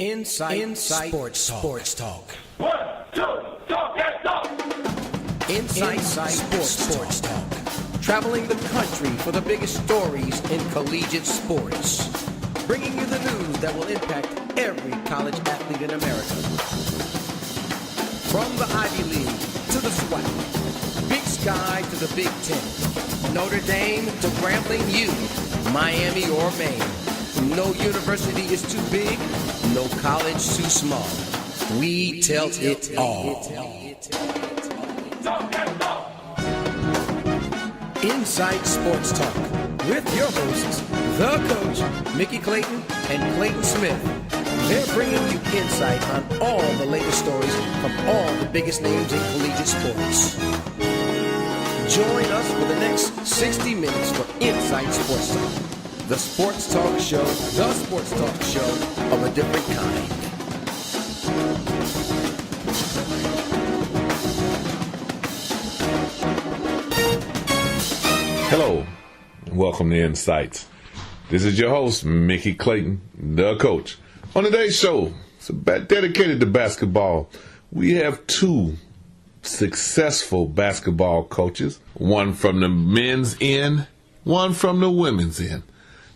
INSiiGHTS Sports Talk. 1, 2, talk and talk. INSiiGHTS Sports Talk. Traveling the country for the biggest stories in collegiate sports. Bringing you the news that will impact every college athlete in America. From the Ivy League to the SWAC, Big Sky to the Big Ten, Notre Dame to Grambling U, Miami or Maine. No university is too big, no college too small. We tell it all. INSiiGHTS Sports Talk with your hosts, the coach, Mickey Clayton and Clayton Smith. They're bringing you insight on all the latest stories from all the biggest names in collegiate sports. Join us for the next 60 minutes for INSiiGHTS Sports Talk. The sports talk show, of a different kind. Hello, welcome to INSiiGHTS. This is your host, Mickey Clayton, the coach. On today's show, it's dedicated to basketball. We have two successful basketball coaches, one from the men's end, one from the women's end.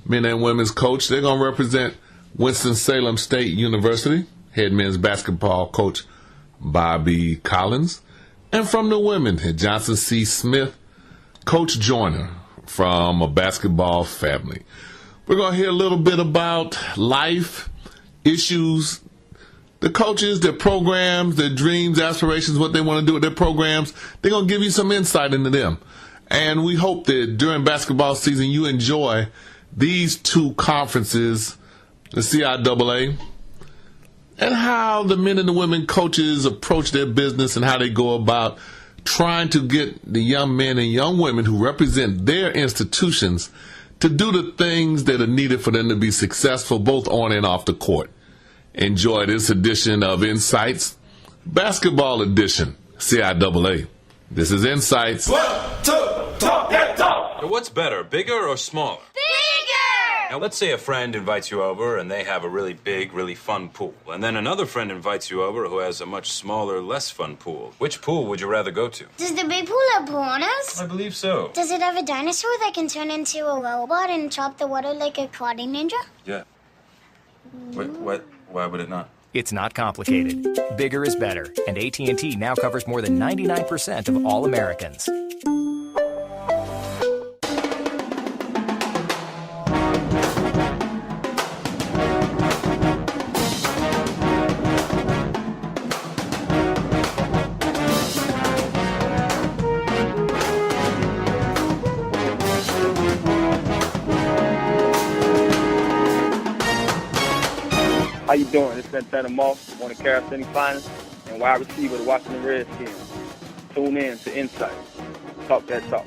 Men and women's coach, they're going to represent Winston-Salem State University, head men's basketball coach Bobby Collins, and from the women, Johnson C. Smith, Coach Joyner from a basketball family. We're going to hear a little bit about life, issues, the coaches, their programs, their dreams, aspirations, what they want to do with their programs. They're going to give you some insight into them. And we hope that during basketball season you enjoy these two conferences, the CIAA, and how the men and the women coaches approach their business and how they go about trying to get the young men and young women who represent their institutions to do the things that are needed for them to be successful both on and off the court. Enjoy this edition of INSiiGHTS, Basketball Edition, CIAA. This is INSiiGHTS. 1, 2, talk and talk. What's better, bigger or smaller? Now, let's say a friend invites you over and they have a really big, really fun pool. And then another friend invites you over who has a much smaller, less fun pool. Which pool would you rather go to? Does the big pool have piranhas? I believe so. Does it have a dinosaur that can turn into a robot and chop the water like a karate ninja? Yeah. What? Why would it not? It's not complicated. Bigger is better, and AT&T now covers more than 99% of all Americans. How you doing? It's Santana Moss, one of Carroll City Finest, and wide receiver of the Washington Redskins. Tune in to INSiiGHTS. Talk that talk.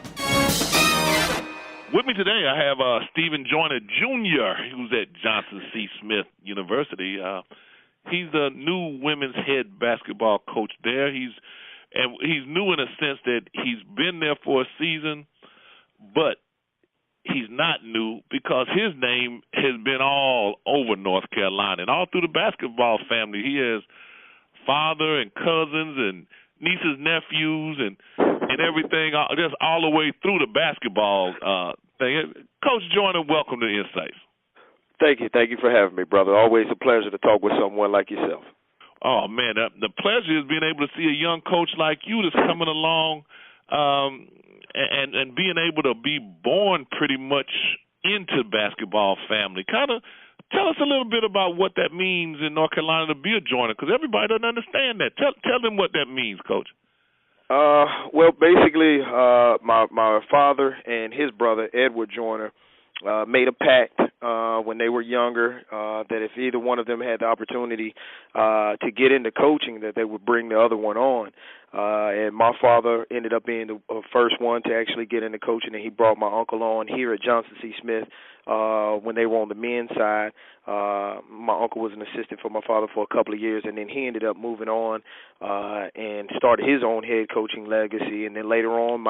With me today, I have Steve Joyner Jr., who's at Johnson C. Smith University. He's the new women's head basketball coach there. He's new in a sense that he's been there for a season, but he's not new because his name has been all over North Carolina and all through the basketball family. He has father and cousins and nieces, nephews, and everything, just all the way through the basketball thing. Coach Joyner, welcome to INSiiGHTS. Thank you for having me, brother. Always a pleasure to talk with someone like yourself. Oh, man, the pleasure is being able to see a young coach like you that's coming along and being able to be born pretty much into basketball family. Kind of tell us a little bit about what that means in North Carolina to be a Joyner, because everybody doesn't understand that. Tell them what that means, Coach. Well, basically, my father and his brother, Edward Joyner, made a pact when they were younger that if either one of them had the opportunity to get into coaching, that they would bring the other one on. And my father ended up being the first one to actually get into coaching, and he brought my uncle on here at Johnson C. Smith when they were on the men's side. My uncle was an assistant for my father for a couple of years, and then he ended up moving on and started his own head coaching legacy. And then later on,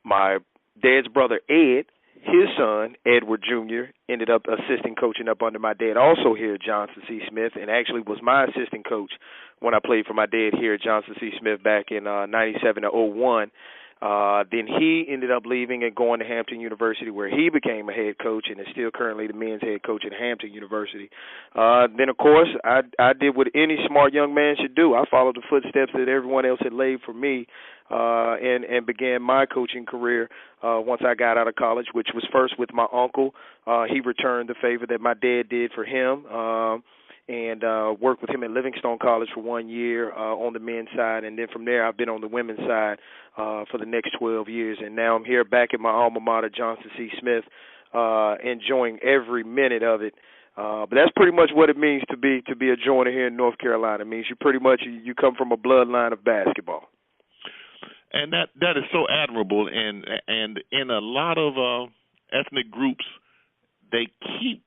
my dad's brother, Ed, his son, Edward Jr., ended up assistant coaching up under my dad also here at Johnson C. Smith, and actually was my assistant coach when I played for my dad here at Johnson C. Smith back in 97 to 01. Then he ended up leaving and going to Hampton University, where he became a head coach and is still currently the men's head coach at Hampton University. Then, of course, I did what any smart young man should do. I followed the footsteps that everyone else had laid for me and began my coaching career once I got out of college, which was first with my uncle. He returned the favor that my dad did for him. And worked with him at Livingstone College for 1 year on the men's side. And then from there, I've been on the women's side for the next 12 years. And now I'm here back at my alma mater, Johnson C. Smith, enjoying every minute of it. But that's pretty much what it means to be a Joyner here in North Carolina. It means you come from a bloodline of basketball. And that is so admirable. And in a lot of ethnic groups, they keep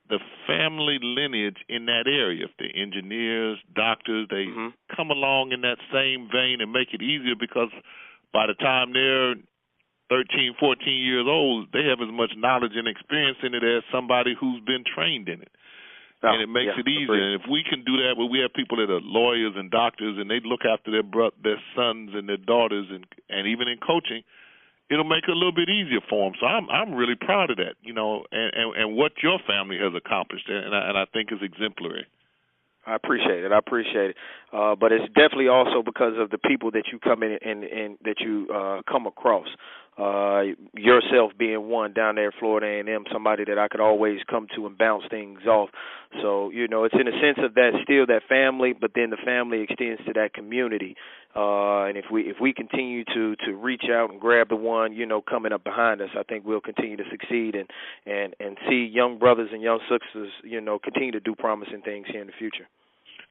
the family lineage in that area. If they're engineers, doctors, they come along in that same vein and make it easier, because by the time they're 13, 14 years old, they have as much knowledge and experience in it as somebody who's been trained in it. And it makes it easier. And if we can do that, where we have people that are lawyers and doctors, and they look after their sons and their daughters, and even in coaching, it'll make it a little bit easier for them. So I'm really proud of that, and what your family has accomplished, and I think is exemplary. I appreciate it. But it's definitely also because of the people that you come in and that you come across. Yourself being one down there at Florida A&M, somebody that I could always come to and bounce things off. So, it's in a sense of that, still that family, but then the family extends to that community. And if we continue to reach out and grab the one, coming up behind us, I think we'll continue to succeed and see young brothers and young sisters, continue to do promising things here in the future.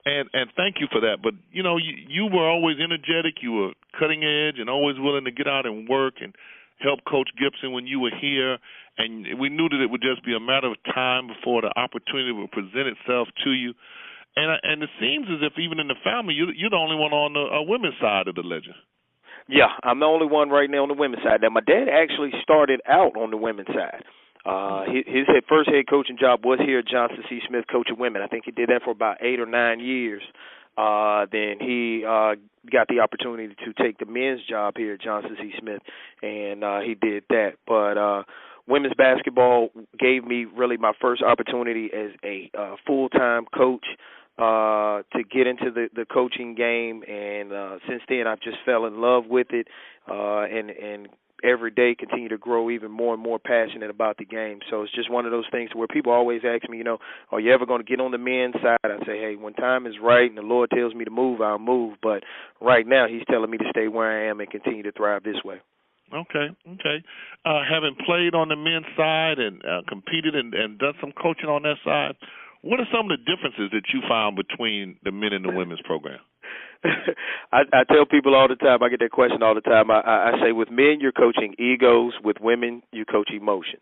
And thank you for that. But, you were always energetic. You were cutting edge and always willing to get out and work and help Coach Gibson when you were here. And we knew that it would just be a matter of time before the opportunity would present itself to you. And it seems as if even in the family, you're the only one on the women's side of the ledger. Yeah, I'm the only one right now on the women's side. Now, my dad actually started out on the women's side. His first head coaching job was here at Johnson C. Smith, coaching women. I think he did that for about 8 or 9 years. Then he got the opportunity to take the men's job here at Johnson C. Smith, and he did that. But women's basketball gave me really my first opportunity as a full-time coach to get into the coaching game, and since then I've just fell in love with it, and every day continue to grow even more and more passionate about the game. So it's just one of those things where people always ask me, are you ever going to get on the men's side? I say, hey, when time is right and the Lord tells me to move, I'll move. But right now he's telling me to stay where I am and continue to thrive this way. Okay. Having played on the men's side and competed and done some coaching on that side, what are some of the differences that you found between the men and the women's program? I tell people all the time, I get that question all the time. I say with men, you're coaching egos. With women, you coach emotions.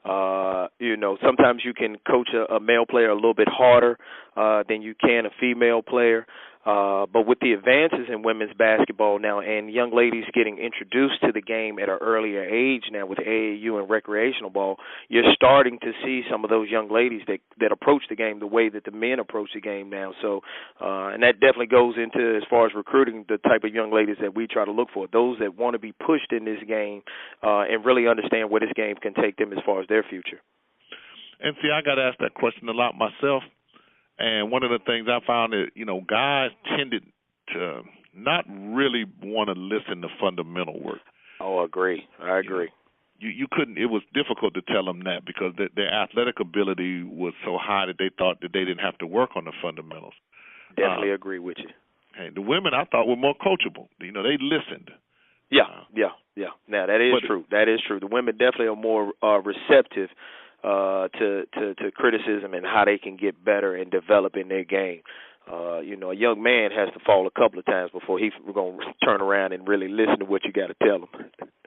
Sometimes you can coach a male player a little bit harder than you can a female player. But with the advances in women's basketball now and young ladies getting introduced to the game at an earlier age now with AAU and recreational ball, you're starting to see some of those young ladies that approach the game the way that the men approach the game now. So, and that definitely goes into, as far as recruiting, the type of young ladies that we try to look for, those that want to be pushed in this game and really understand where this game can take them as far as their future. And see, I got asked that question a lot myself. And one of the things I found that, guys tended to not really want to listen to fundamental work. Oh, I agree. You couldn't, it was difficult to tell them that because their athletic ability was so high that they thought that they didn't have to work on the fundamentals. Definitely agree with you. Hey, the women I thought were more coachable. They listened. Yeah. Now, that is true. That is true. The women definitely are more receptive to criticism and how they can get better and develop in their game. A young man has to fall a couple of times before he's going to turn around and really listen to what you got to tell him.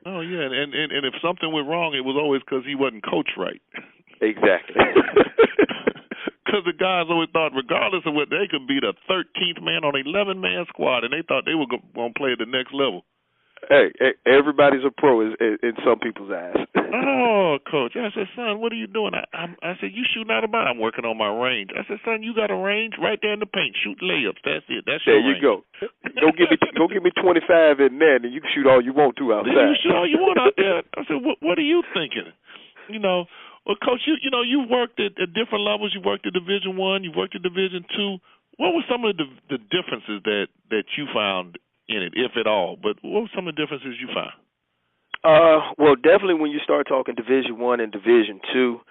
Oh, yeah, and if something went wrong, it was always because he wasn't coached right. Exactly. Because the guys always thought, regardless of what, they could be the 13th man on an 11-man squad, and they thought they were going to play at the next level. Hey, everybody's a pro in some people's eyes. Oh, Coach. I said, son, what are you doing? I said, you shooting out of bounds. I'm working on my range. I said, son, you got a range right there in the paint. Shoot layups. That's it. That's your range. There you go. Go give me 25 in there, and you can shoot all you want to outside. You shoot all you want out there. I said, what are you thinking? You know, well, Coach, you worked at different levels. You worked at Division I. You worked at Division II. What were some of the differences that you found in it, if at all? But what were some of the differences you found? Well, definitely when you start talking Division I and Division II,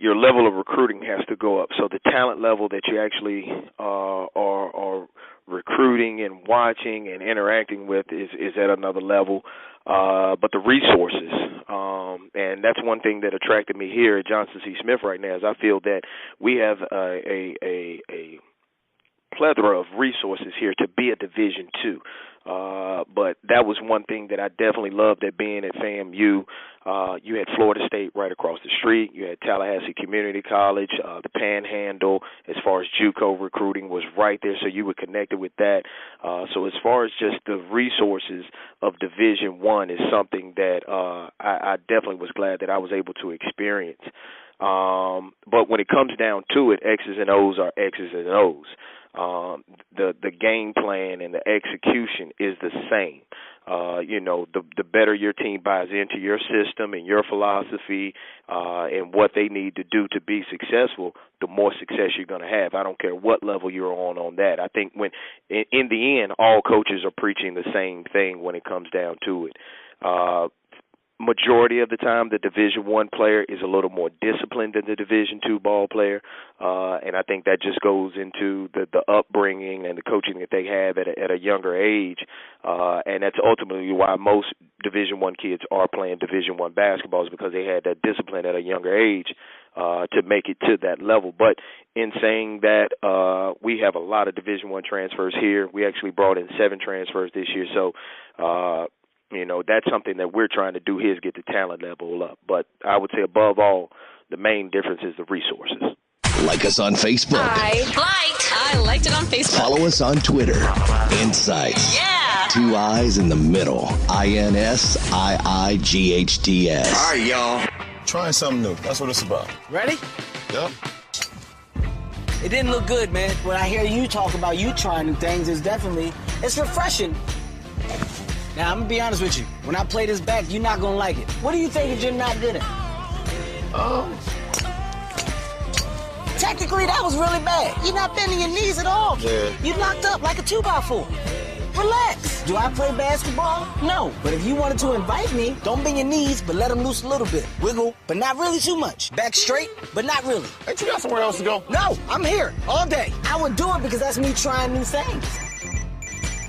your level of recruiting has to go up. So the talent level that you actually are recruiting and watching and interacting with is at another level. But the resources, and that's one thing that attracted me here at Johnson C. Smith right now, is I feel that we have a plethora of resources here to be a Division II. But that was one thing that I definitely loved at being at FAMU. You had Florida State right across the street. You had Tallahassee Community College. The Panhandle, as far as JUCO recruiting, was right there, so you were connected with that. So as far as just the resources of Division I is something that I definitely was glad that I was able to experience. But when it comes down to it, X's and O's are X's and O's. The game plan and the execution is the same. The better your team buys into your system and your philosophy and what they need to do to be successful, the more success you're going to have. I don't care what level you're on that. I think when in the end, all coaches are preaching the same thing when it comes down to it. Majority of the time, the Division I player is a little more disciplined than the Division II ball player, and I think that just goes into the upbringing and the coaching that they have at a younger age, and that's ultimately why most Division I kids are playing Division I basketball, is because they had that discipline at a younger age to make it to that level. But in saying that, we have a lot of Division I transfers here. We actually brought in 7 transfers this year, so that's something that we're trying to do here, is get the talent level up. But I would say above all, the main difference is the resources. Like us on Facebook. I liked it on Facebook. Follow us on Twitter. INSiiGHTS. Yeah. 2 I's in the middle. INSiiGHTS. All right, y'all. Trying something new. That's what it's about. Ready? Yep. It didn't look good, man. When I hear you talk about you trying new things, it's refreshing. Now, I'm going to be honest with you. When I play this back, you're not going to like it. What do you think that you're not good at? Technically, that was really bad. You're not bending your knees at all. Yeah. You locked up like a 2x4. Relax. Do I play basketball? No. But if you wanted to invite me, don't bend your knees, but let them loose a little bit. Wiggle, but not really too much. Back straight, but not really. Ain't you got somewhere else to go? No, I'm here all day. I would do it because that's me trying new things.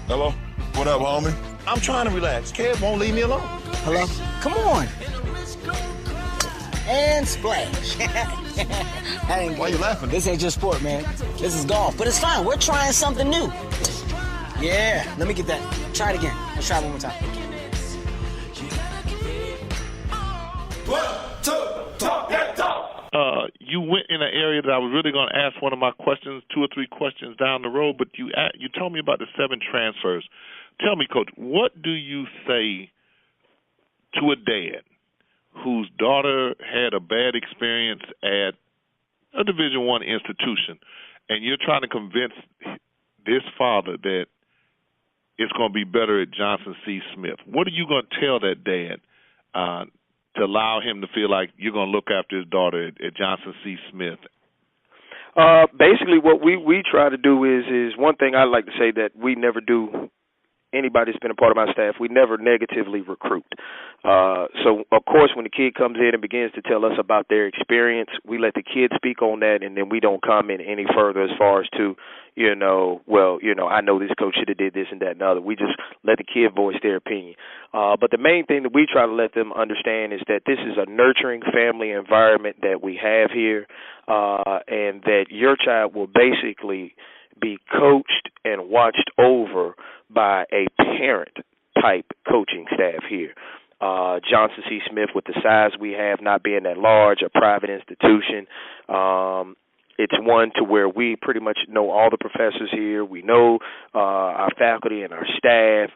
Hello? What up, homie? I'm trying to relax. Kev won't leave me alone. Hello? Come on. And splash. Why you laughing? This ain't just sport, man. This is golf. But it's fine. We're trying something new. Yeah. Let me get that. Try it again. Let's try it one more time. 1, 2, talk that talk. You went in an area that I was really going to ask one of my questions, 2 or 3 questions down the road, but you told me about the 7 transfers. Tell me, Coach, what do you say to a dad whose daughter had a bad experience at a Division I institution, and you're trying to convince this father that it's going to be better at Johnson C. Smith? What are you going to tell that dad to allow him to feel like you're going to look after his daughter at Johnson C. Smith? Basically, what we try to do is one thing I like to say that we never do. Anybody that's been a part of my staff, we never negatively recruit. So, of course, when the kid comes in and begins to tell us about their experience, we let the kid speak on that, and then we don't comment any further as far as to, I know this coach should have did this and that and the other. We just let the kid voice their opinion. But the main thing that we try to let them understand is that this is a nurturing family environment that we have here, and that your child will basically be coached and watched over by a parent-type coaching staff here. Johnson C. Smith, with the size we have, not being that large, a private institution, It's one to where we pretty much know all the professors here. We know our faculty and our staff.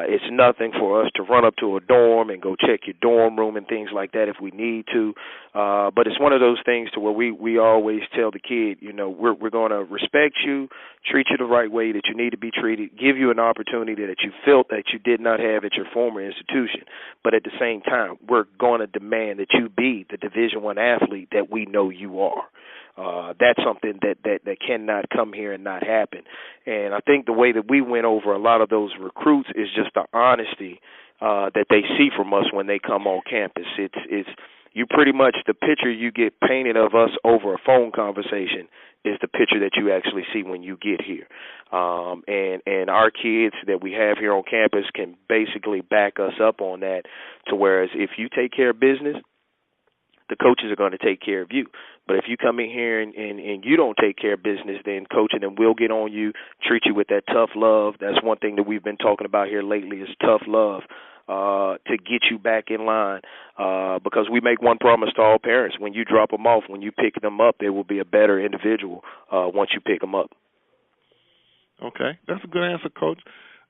It's nothing for us to run up to a dorm and go check your dorm room and things like that if we need to. But it's one of those things to where we always tell the kid, you know, we're going to respect you, treat you the right way that you need to be treated, give you an opportunity that you felt that you did not have at your former institution. But at the same time, we're going to demand that you be the Division I athlete that we know you are. That's something that cannot come here and not happen. And I think the way that we went over a lot of those recruits is just the honesty that they see from us when they come on campus. It's you pretty much, the picture you get painted of us over a phone conversation is the picture that you actually see when you get here. And our kids that we have here on campus can basically back us up on that, to whereas if you take care of business, the coaches are going to take care of you. But if you come in here and you don't take care of business, then coach and then we'll get on you, treat you with that tough love. That's one thing that we've been talking about here lately is tough love to get you back in line, because we make one promise to all parents. When you drop them off, when you pick them up, they will be a better individual once you pick them up. Okay, that's a good answer, Coach.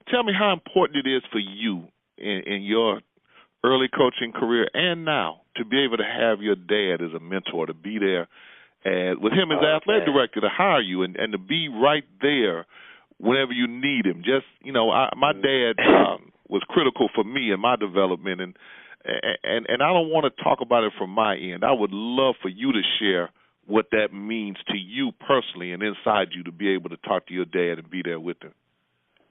Tell me how important it is for you in your early coaching career and now to be able to have your dad as a mentor, to be there with him as the athletic director, to hire you and to be right there whenever you need him. Just, you know, my dad was critical for me in my development, and I don't want to talk about it from my end. I would love for you to share what that means to you personally and inside you to be able to talk to your dad and be there with him.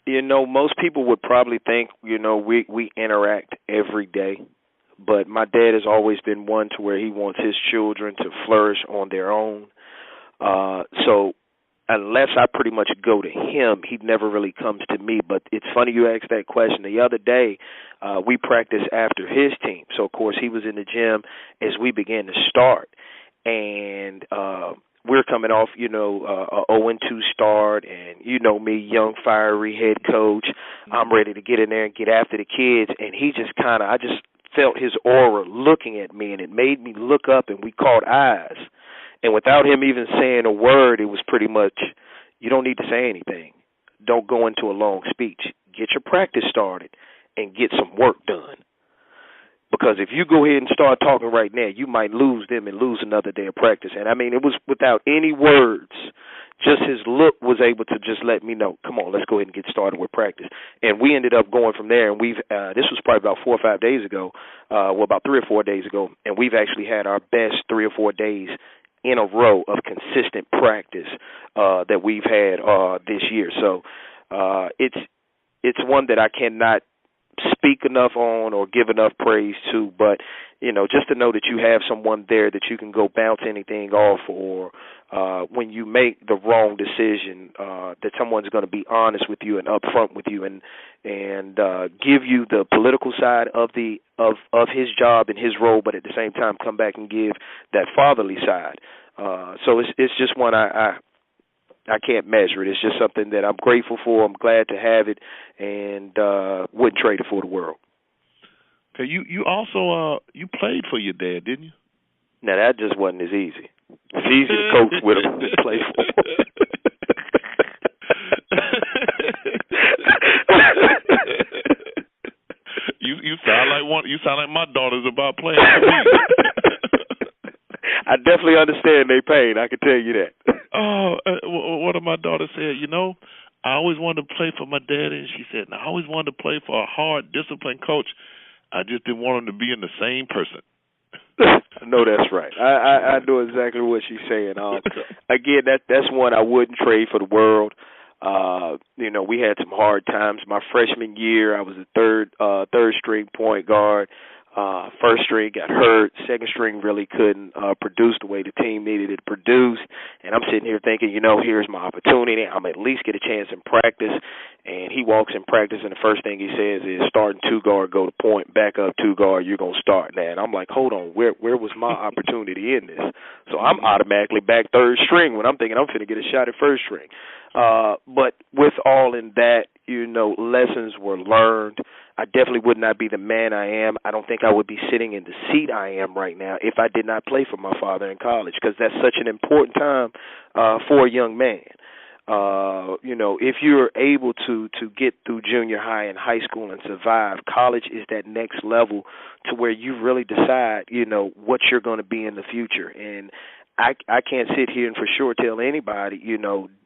You know, most people would probably think, you know, we interact every day, but my dad has always been one to where he wants his children to flourish on their own. So unless I pretty much go to him, he never really comes to me. But it's funny you asked that question. The other day, we practiced after his team. So, of course, he was in the gym as we began to start. And we're coming off, you know, a 0-2 start, and you know me, young, fiery head coach. I'm ready to get in there and get after the kids, and he just I just felt his aura looking at me, and it made me look up, and we caught eyes. And without him even saying a word, it was pretty much, you don't need to say anything. Don't go into a long speech. Get your practice started and get some work done. Because if you go ahead and start talking right now, you might lose them and lose another day of practice. And, I mean, it was without any words. Just his look was able to just let me know, come on, let's go ahead and get started with practice. And we ended up going from there, and this was probably about 4 or 5 days ago, about 3 or 4 days ago, and we've actually had our best 3 or 4 days in a row of consistent practice that we've had this year. So it's one that I cannot speak enough on or give enough praise to, but, you know, just to know that you have someone there that you can go bounce anything off, or when you make the wrong decision, that someone's going to be honest with you and upfront with you and give you the political side of his job and his role, but at the same time come back and give that fatherly side. So it's just one I can't measure it. It's just something that I'm grateful for. I'm glad to have it, and wouldn't trade it for the world. Okay, you also you played for your dad, didn't you? Now that just wasn't as easy. It's easy to coach with him than play for him. You sound like my daughter's about playing for me. I definitely understand their pain. I can tell you that. Oh, one of my daughters said, you know, I always wanted to play for my daddy, and she said, I always wanted to play for a hard, disciplined coach. I just didn't want him to be in the same person. No, that's right. I know exactly what she's saying. Again, that's one I wouldn't trade for the world. You know, we had some hard times. My freshman year, I was a third string point guard. First string got hurt. Second string really couldn't produce the way the team needed it produced. And I'm sitting here thinking, you know, here's my opportunity. I'm at least get a chance in practice. And he walks in practice, and the first thing he says is, starting 2 guard, go to point, back up 2 guard, you're going to start now. And I'm like, hold on, where was my opportunity in this? So I'm automatically back third string when I'm thinking I'm finna get a shot at first string. But with all in that, you know, lessons were learned. I definitely would not be the man I am. I don't think I would be sitting in the seat I am right now if I did not play for my father in college, because that's such an important time for a young man. If you're able to get through junior high and high school and survive, college is that next level to where you really decide, what you're going to be in the future. And I can't sit here and for sure tell anybody,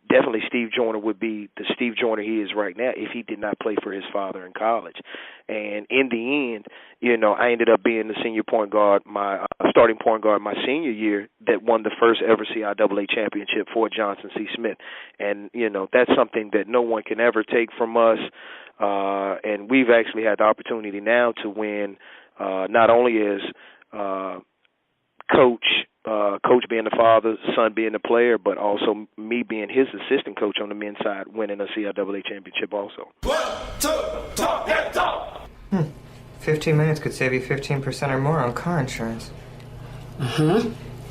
definitely Steve Joyner would be the Steve Joyner he is right now if he did not play for his father in college. And in the end, I ended up being the senior point guard, my starting point guard my senior year that won the first ever CIAA championship for Johnson C. Smith. And, that's something that no one can ever take from us. And we've actually had the opportunity now to win not only as coach being the father, son being the player, but also me being his assistant coach on the men's side, winning a CIAA championship also. 1, 2, talk that talk. 15 minutes could save you 15% or more on car insurance.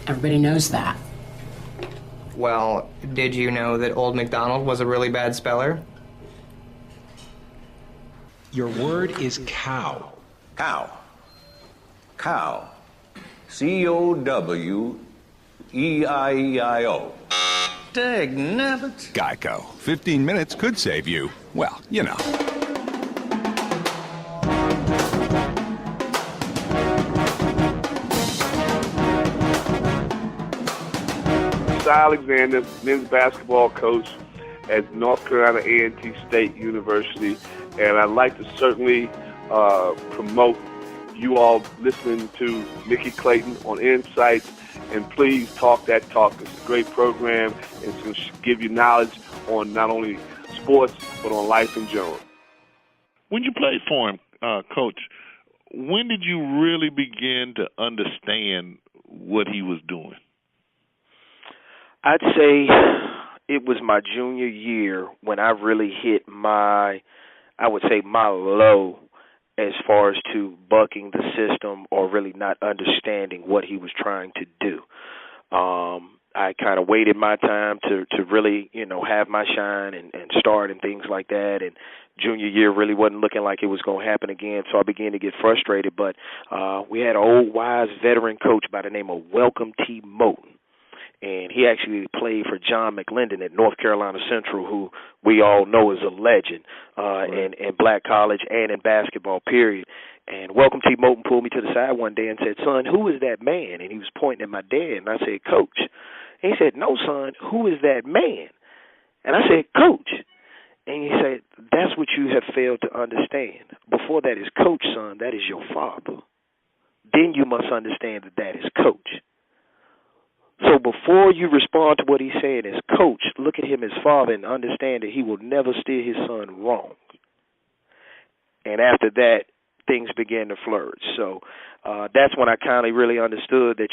Everybody knows that. Well, did you know that Old MacDonald was a really bad speller? Your word is cow. Cow. Cow. C-O-W-E-I-E-I-O. Dag nabbit. Geico. 15 minutes could save you, well, Alexander, men's basketball coach at North Carolina A&T State University, and I'd like to certainly promote you all listening to Mickey Clayton on INSiiGHTS, and please talk that talk. It's a great program, and it's going to give you knowledge on not only sports, but on life in general. When you played for him, Coach, when did you really begin to understand what he was doing? I'd say it was my junior year when I really hit my low as far as to bucking the system or really not understanding what he was trying to do. I kind of waited my time to really, have my shine and start and things like that. And junior year really wasn't looking like it was going to happen again, so I began to get frustrated. But we had an old, wise veteran coach by the name of Welcome T. Moten. And he actually played for John McLendon at North Carolina Central, who we all know is a legend in black college and in basketball, period. And Welcome T. Moten pulled me to the side one day and said, "Son, who is that man?" And he was pointing at my dad, and I said, "Coach." And he said, "No, son, who is that man?" And I said, "Coach." And he said, "That's what you have failed to understand. Before that is coach, son, that is your father. Then you must understand that is coach. So before you respond to what he's saying as coach, look at him as father and understand that he will never steer his son wrong." And after that, things began to flourish. So that's when I kind of really understood that,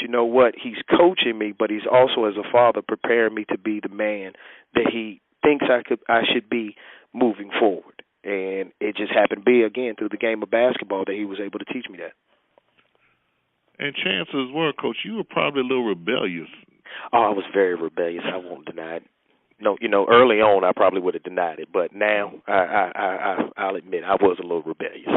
he's coaching me, but he's also, as a father, preparing me to be the man that he thinks I should be moving forward. And it just happened to be, again, through the game of basketball that he was able to teach me that. And chances were, Coach, you were probably a little rebellious. Oh, I was very rebellious. I won't deny it. No, early on I probably would have denied it, but now I'll admit I was a little rebellious.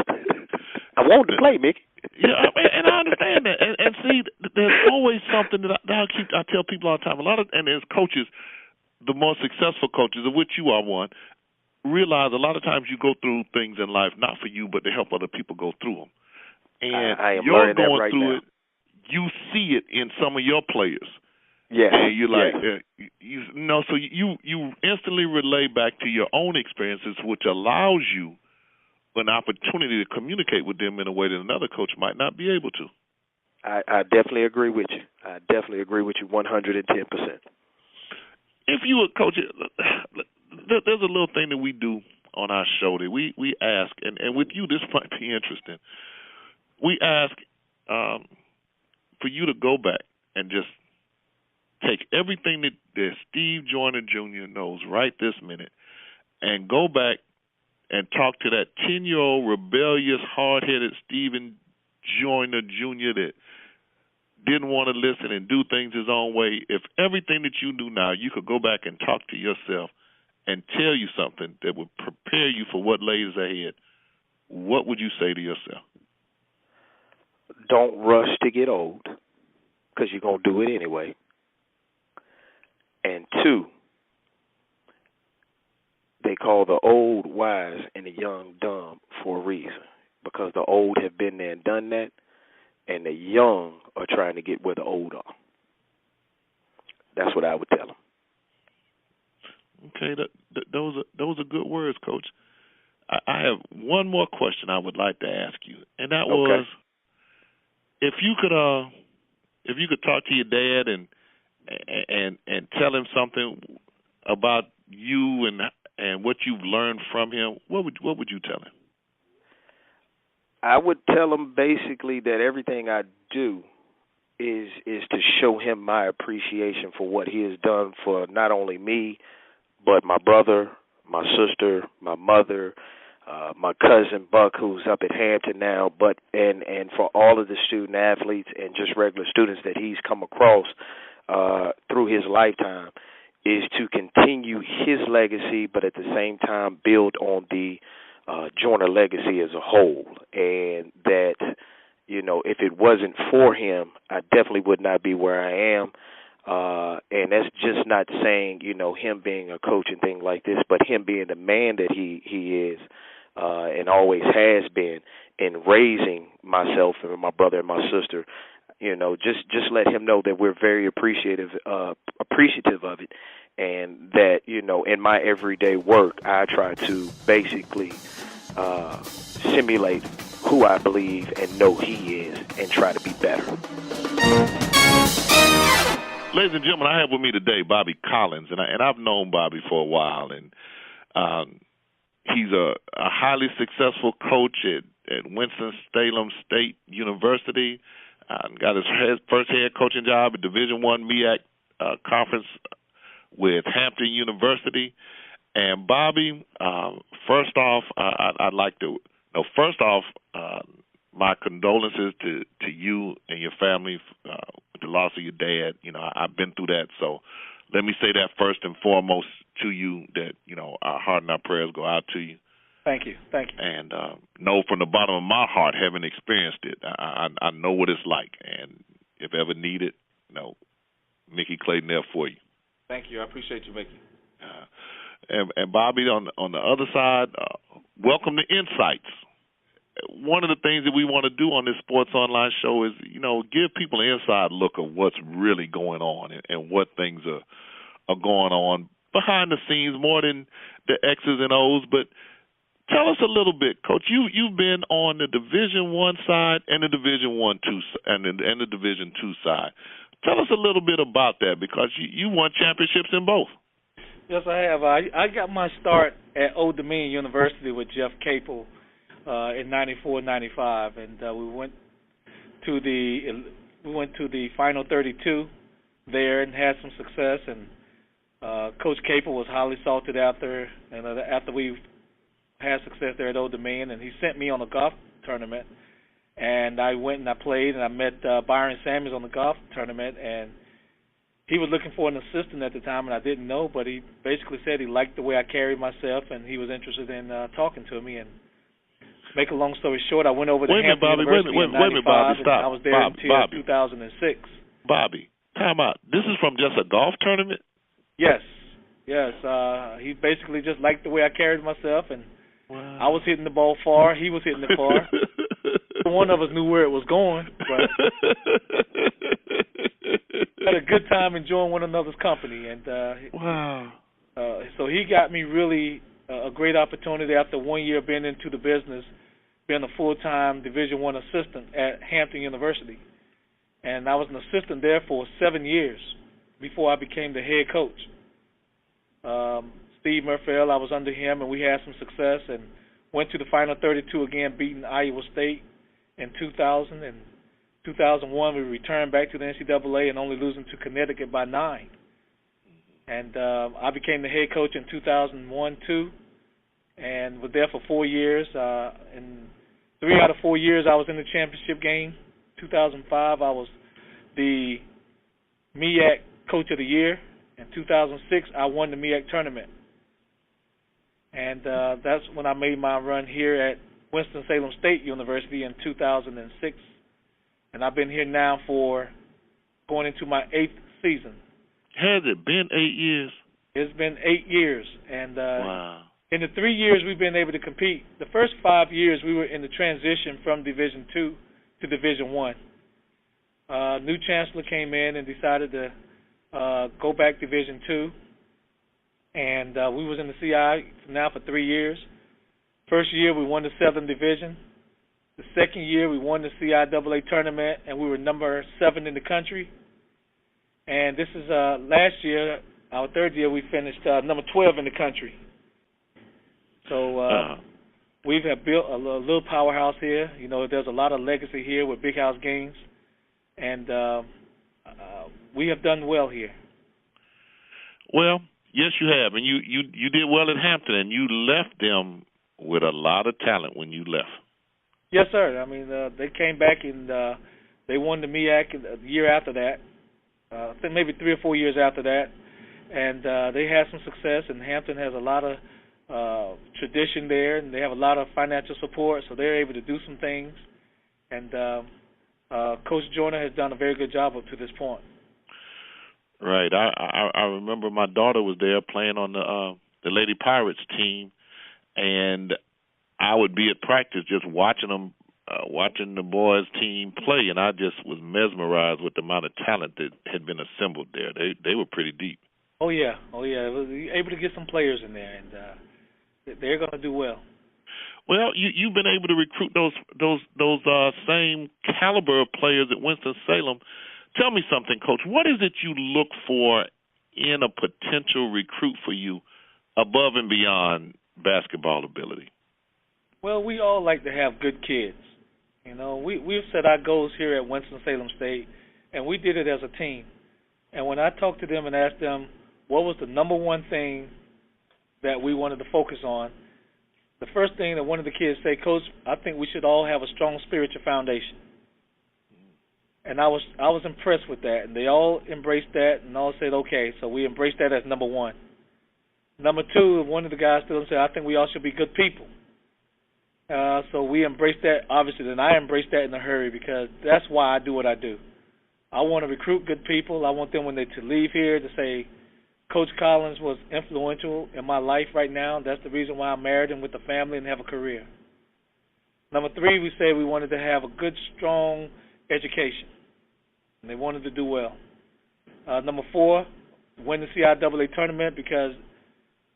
I wanted to play, Mickey. Yeah, and I understand that. And see, there's always something that I tell people all the time. And as coaches, the most successful coaches, of which you are one, realize a lot of times you go through things in life not for you, but to help other people go through them. And I am you're learning going that right through now. it. You see it in some of your players. Yeah. And you're like, so you instantly relay back to your own experiences, which allows you an opportunity to communicate with them in a way that another coach might not be able to. I definitely agree with you. I definitely agree with you 110%. If you were coach, there's a little thing that we do on our show that we ask, and with you this might be interesting. We ask for you to go back and just take everything that Steve Joyner Jr. knows right this minute and go back and talk to that 10-year-old rebellious, hard-headed Stephen Joyner Jr. that didn't want to listen and do things his own way. If everything that you do now, you could go back and talk to yourself and tell you something that would prepare you for what lays ahead, what would you say to yourself? Don't rush to get old, because you're going to do it anyway. And 2, they call the old wise and the young dumb for a reason, because the old have been there and done that, and the young are trying to get where the old are. That's what I would tell them. Okay, those are good words, Coach. I have one more question I would like to ask you, and that was, if you could talk to your dad and tell him something about you and what you've learned from him, what would you tell him? I would tell him basically that everything I do is to show him my appreciation for what he has done for not only me, but my brother, my sister, my mother, my cousin Buck, who's up at Hampton now, and for all of the student athletes and just regular students that he's come across through his lifetime, is to continue his legacy, but at the same time build on the Joyner legacy as a whole. And that, if it wasn't for him, I definitely would not be where I am. And that's just not saying, him being a coach and things like this, but him being the man that he is and always has been in raising myself and my brother and my sister. Just let him know that we're very appreciative of it, and that, in my everyday work, I try to basically simulate who I believe and know he is and try to be better. Ladies and gentlemen, I have with me today Bobby Collins, and I've known Bobby for a while, and he's a highly successful coach at Winston-Salem State University. Got his first head coaching job at Division I MEAC conference with Hampton University. And Bobby, first off, I'd like to my condolences to you and your family with the loss of your dad. I've been through that, so let me say that first and foremost to you, that our heart and our prayers go out to you. Thank you. And know from the bottom of my heart, having experienced it, I know what it's like. And if ever needed, Mickey Clayton there for you. Thank you. I appreciate you, Mickey. And Bobby, on the other side, welcome to Insights. One of the things that we want to do on this Sports Online show is, give people an inside look of what's really going on and what things are going on behind the scenes, more than the X's and O's. But tell us a little bit, Coach. You've been on the Division I side and the Division and the Division II side. Tell us a little bit about that, because you won championships in both. Yes, I have. I got my start at Old Dominion University with Jeff Capel in '94-95, and we went to the Final 32 there and had some success. And Coach Capel was highly sought after, and after we had success there at Old Dominion, and he sent me on a golf tournament, and I went and I played, and I met Byron Samuels on the golf tournament, and he was looking for an assistant at the time, and I didn't know, but he basically said he liked the way I carried myself, and he was interested in talking to me. And make a long story short, I went over to Hampton University in '95, and I was there until 2006. Bobby, time out. This is from just a golf tournament? Yes. He basically just liked the way I carried myself, and wow. I was hitting the ball far, he was hitting it far. One of us knew where it was going, but had a good time enjoying one another's company. And wow. So he got me really a great opportunity after 1 year being into the business, being a full-time Division I assistant at Hampton University. And I was an assistant there for 7 years before I became the head coach. Steve Murphy, I was under him, and we had some success and went to the Final 32 again, beating Iowa State in 2000. And 2001, we returned back to the NCAA and only losing to Connecticut by 9. And I became the head coach in 2001-2 and was there for 4 years. In 3 out of 4 years, I was in the championship game. 2005, I was the MEAC Coach of the Year. In 2006, I won the MEAC Tournament. And that's when I made my run here at Winston-Salem State University in 2006, and I've been here now for going into my 8th season. Has it been 8 years? It's been 8 years, and wow. In the 3 years we've been able to compete, the first 5 years we were in the transition from Division II to Division I. New chancellor came in and decided to go back Division II, and we was in the CI now for 3 years. First year we won the Southern Division. The second year we won the CIAA tournament, and we were number 7 in the country. And this is last year, our third year, we finished number 12 in the country. So we have built a little powerhouse here. You know, there's a lot of legacy here with big house games, and we have done well here. Well, yes, you have, and you did well at Hampton, and you left them with a lot of talent when you left. Yes, sir. I mean, they came back and they won the MEAC the year after that. I think maybe 3 or 4 years after that, and they had some success. And Hampton has a lot of tradition there, and they have a lot of financial support, so they're able to do some things. And Coach Joyner has done a very good job up to this point. Right. I remember my daughter was there playing on the Lady Pirates team, and I would be at practice just watching them, watching the boys' team play, and I just was mesmerized with the amount of talent that had been assembled there. They were pretty deep. Oh yeah. It was able to get some players in there, and they're going to do well. Well, you've been able to recruit those same caliber of players at Winston-Salem. Tell me something, Coach. What is it you look for in a potential recruit for you above and beyond basketball ability? Well, we all like to have good kids. You know, we've set our goals here at Winston-Salem State, and we did it as a team. And when I talked to them and asked them what was the number one thing that we wanted to focus on, the first thing that one of the kids said, Coach, I think we should all have a strong spiritual foundation. And I was impressed with that, and they all embraced that, and all said, okay, so we embraced that as number one. Number two, one of the guys stood up and said, I think we all should be good people. So we embraced that, obviously, and I embraced that in a hurry because that's why I do what I do. I want to recruit good people. I want them when they to leave here to say, Coach Collins was influential in my life right now. That's the reason why I married him with a family and have a career. Number three, we said we wanted to have a good, strong education, and they wanted to do well. Number four, win the CIAA tournament because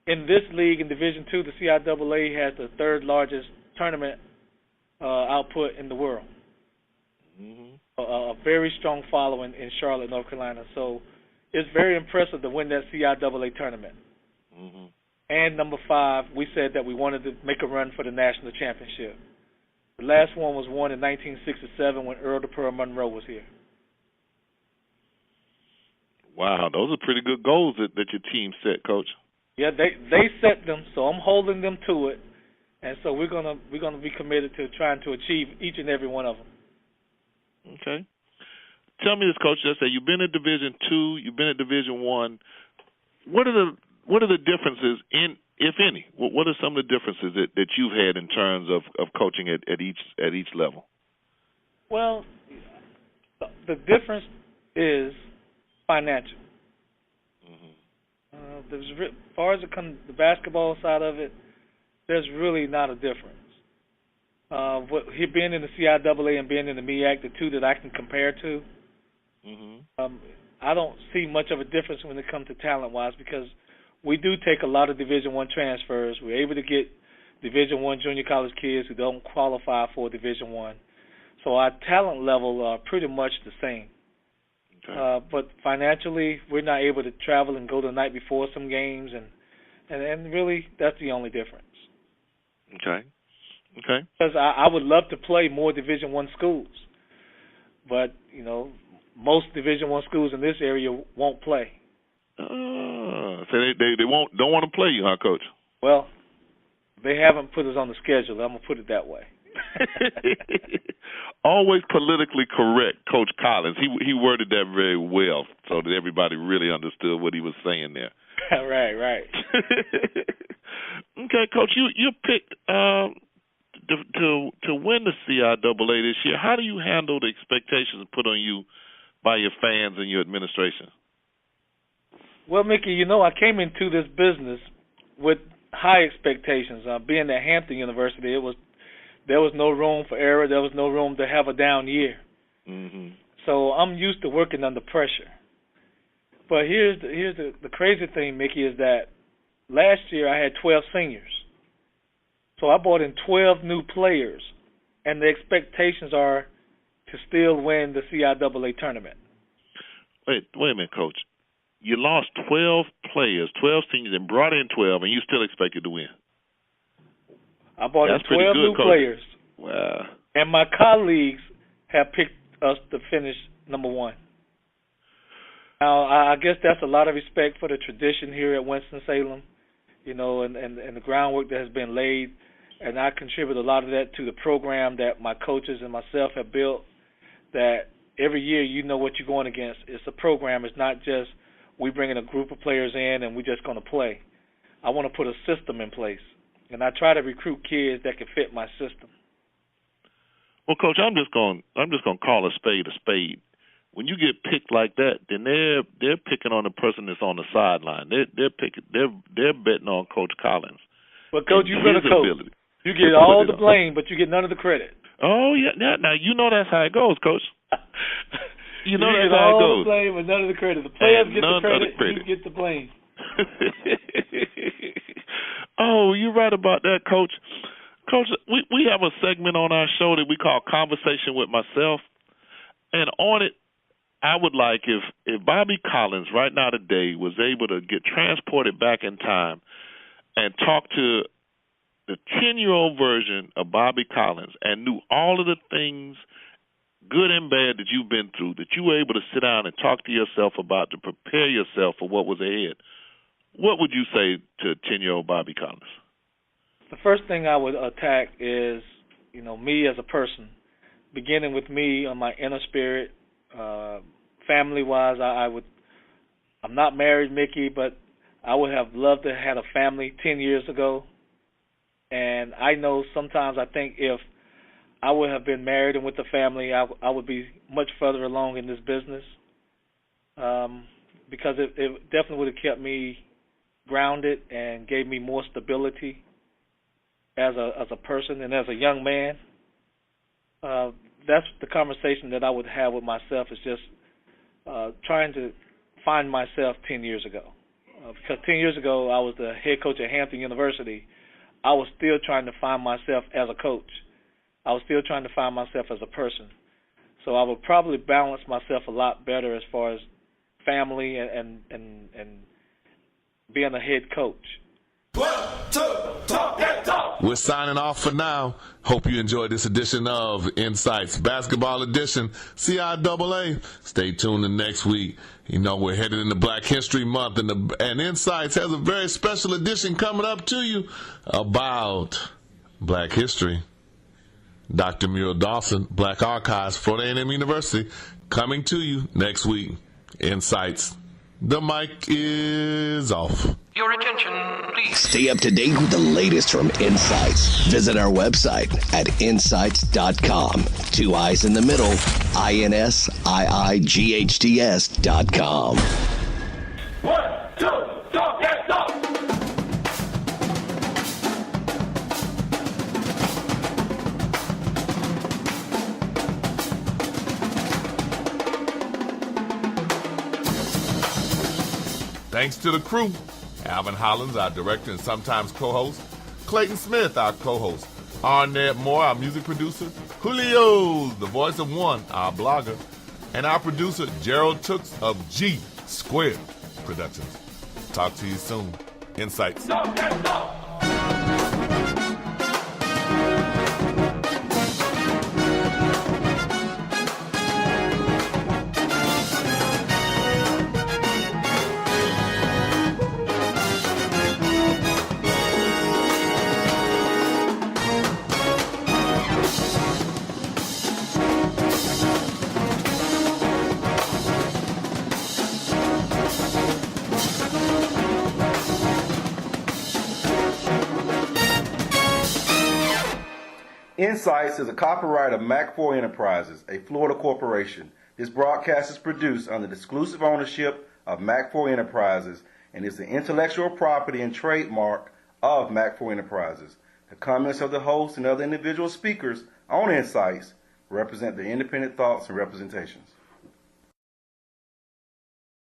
in this league, in Division II, the CIAA has the third largest tournament output in the world. Mm-hmm. A very strong following in Charlotte, North Carolina. So it's very impressive to win that CIAA tournament. Mm-hmm. And number five, we said that we wanted to make a run for the national championship. The last one was won in 1967 when Earl the Pearl Monroe was here. Wow, those are pretty good goals that your team set, Coach. Yeah, they set them, so I'm holding them to it, and so we're gonna be committed to trying to achieve each and every one of them. Okay. Tell me this, Coach. Let's say you've been at Division II, you've been at Division I. What are the differences in, if any? What are some of the differences that you've had in terms of coaching at each level? Well, the difference is financial. As far as the basketball side of it, there's really not a difference. Being in the CIAA and being in the MEAC, the two that I can compare to, I don't see much of a difference when it comes to talent-wise because we do take a lot of Division I transfers. We're able to get Division I junior college kids who don't qualify for Division I. So our talent level are pretty much the same. Okay. But financially, we're not able to travel and go the night before some games, and really that's the only difference. Okay. Because I would love to play more Division I schools, but you know most Division I schools in this area won't play. So they don't want to play you, huh, Coach? Well, they haven't put us on the schedule. I'm gonna put it that way. Always politically correct, Coach Collins. He worded that very well so that everybody really understood what he was saying there. Right. Okay, Coach, you picked to win the CIAA this year, how do you handle the expectations put on you by your fans and your administration? Well, Mickey, I came into this business with high expectations. Being at Hampton University, there was no room for error. There was no room to have a down year. Mm-hmm. So I'm used to working under pressure. But here's the crazy thing, Mickey, is that last year I had 12 seniors. So I brought in 12 new players, and the expectations are to still win the CIAA tournament. Wait a minute, Coach. You lost 12 players, 12 seniors, and brought in 12, and you still expected to win. I brought in 12 new Coach. players. Wow. And my colleagues have picked us to finish number one. Now, I guess that's a lot of respect for the tradition here at Winston-Salem, and the groundwork that has been laid. And I contribute a lot of that to the program that my coaches and myself have built, that every year you know what you're going against. It's a program. It's not just we bring in a group of players in and we're just going to play. I want to put a system in place, and I try to recruit kids that can fit my system. Well, Coach, I'm just going to call a spade a spade. When you get picked like that, then they're picking on the person that's on the sideline. They're betting on Coach Collins. But Coach, you've been a coach. Ability. You get all the blame, but you get none of the credit. Oh yeah, now you know that's how it goes, Coach. You know that's how it goes. All the blame and none of the credit. The players get the credit. You get the blame. Oh, you're right about that, Coach. Coach, we have a segment on our show that we call Conversation with Myself, and on it, I would like if Bobby Collins right now today was able to get transported back in time and talk to the 10-year-old version of Bobby Collins and knew all of the things, good and bad, that you've been through, that you were able to sit down and talk to yourself about to prepare yourself for what was ahead, what would you say to 10-year-old Bobby Collins? The first thing I would attack is, me as a person, beginning with me on my inner spirit. Family-wise, I'm not married, Mickey, but I would have loved to have had a family 10 years ago. And I know sometimes I think if I would have been married and with a family, I would be much further along in this business, because it definitely would have kept me grounded and gave me more stability as a person and as a young man. That's the conversation that I would have with myself, is just trying to find myself 10 years ago. Because 10 years ago, I was the head coach at Hampton University. I was still trying to find myself as a coach. I was still trying to find myself as a person. So I would probably balance myself a lot better as far as family and being a head coach. 1, 2, talk that talk. We're signing off for now. Hope you enjoyed this edition of Insights Basketball Edition, CIAA. Stay tuned to next week. We're headed into Black History Month, and Insights has a very special edition coming up to you about Black history. Dr. Muriel Dawson, Black Archives, Florida A&M University, coming to you next week. Insights. The mic is off. Your attention, please. Stay up to date with the latest from Insights. Visit our website at INSiiGHTS.com. 2 I's in the middle, INSiiGHTS.com. 1, 2, talk that talk. Thanks to the crew. Alvin Hollins, our director and sometimes co-host. Clayton Smith, our co-host. Arnett Moore, our music producer. Julio, the voice of one, our blogger. And our producer, Gerald Tooks of G Squared Productions. Talk to you soon. Insights. INSiiGHTS is a copyright of MAC4 Enterprises, a Florida corporation. This broadcast is produced under the exclusive ownership of MAC4 Enterprises and is the intellectual property and trademark of MAC4 Enterprises. The comments of the host and other individual speakers on INSiiGHTS represent their independent thoughts and representations.